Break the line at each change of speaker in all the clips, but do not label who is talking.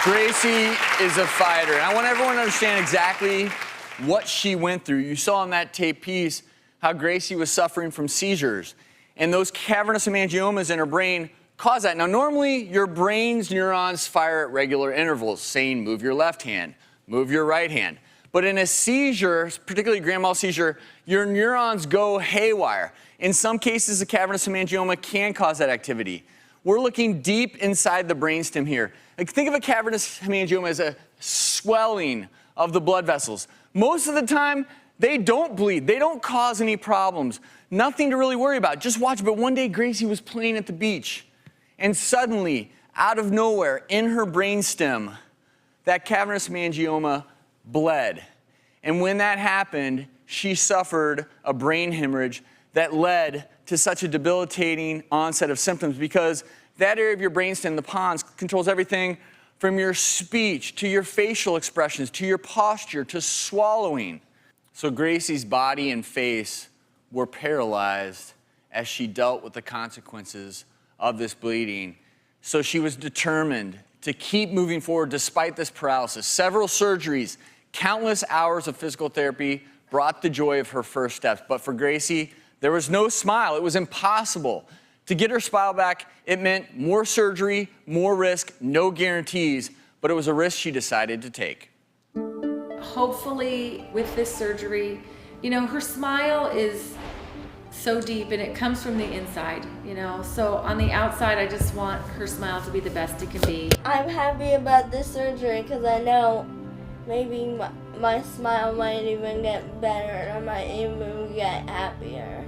Gracie is a fighter, and I want everyone to understand exactly what she went through. You saw in that tape piece how Gracie was suffering from seizures, and those cavernous hemangiomas in her brain cause that. Now, normally, your brain's neurons fire at regular intervals, saying move your left hand, move your right hand. But in a seizure, particularly grand mal seizure, your neurons go haywire. In some cases, a cavernous hemangioma can cause that activity. We're looking deep inside the brainstem here. Like, think of a cavernous hemangioma as a swelling of the blood vessels. Most of the time, they don't bleed. They don't cause any problems. Nothing to really worry about. Just watch. But one day, Gracie was playing at the beach, and suddenly, out of nowhere, in her brainstem, that cavernous hemangioma bled. And when that happened, she suffered a brain hemorrhage that led to such a debilitating onset of symptoms, because that area of your brainstem, the pons, controls everything from your speech to your facial expressions to your posture to swallowing. So Gracie's body and face were paralyzed as she dealt with the consequences of this bleeding. So she was determined to keep moving forward despite this paralysis. Several surgeries, countless hours of physical therapy brought the joy of her first steps. But for Gracie, there was no smile. It was impossible. To get her smile back, it meant more surgery, more risk, no guarantees, but it was a risk she decided to take.
Hopefully, with this surgery, you know, her smile is so deep and it comes from the inside, you know. So on the outside, I just want her smile to be the best it can be.
I'm happy about this surgery because I know maybe my smile might even get better and I might even get happier.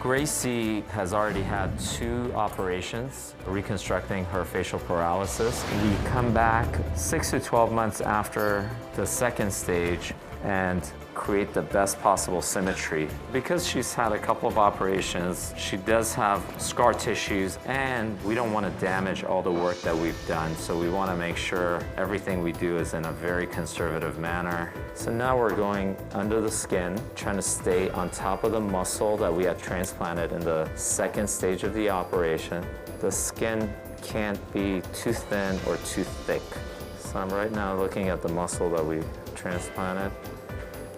Gracie has already had 2 operations reconstructing her facial paralysis. We come back 6 to 12 months after the second stage and create the best possible symmetry. Because she's had a couple of operations, she does have scar tissues, and we don't want to damage all the work that we've done, so we want to make sure everything we do is in a very conservative manner. So now we're going under the skin, trying to stay on top of the muscle that we had transplanted in the second stage of the operation. The skin can't be too thin or too thick. So I'm right now looking at the muscle that we transplanted,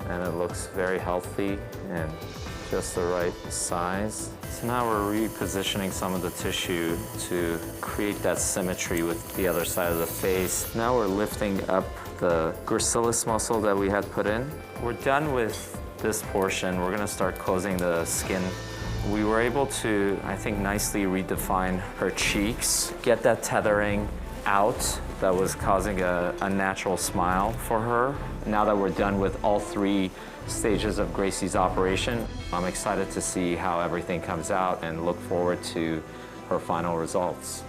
and it looks very healthy and just the right size. So now we're repositioning some of the tissue to create that symmetry with the other side of the face. Now we're lifting up the gracilis muscle that we had put in. We're done with this portion. We're gonna start closing the skin. We were able to, I think, nicely redefine her cheeks, get that tethering out that was causing a unnatural smile for her. Now that we're done with all 3 stages of Gracie's operation, I'm excited to see how everything comes out and look forward to her final results.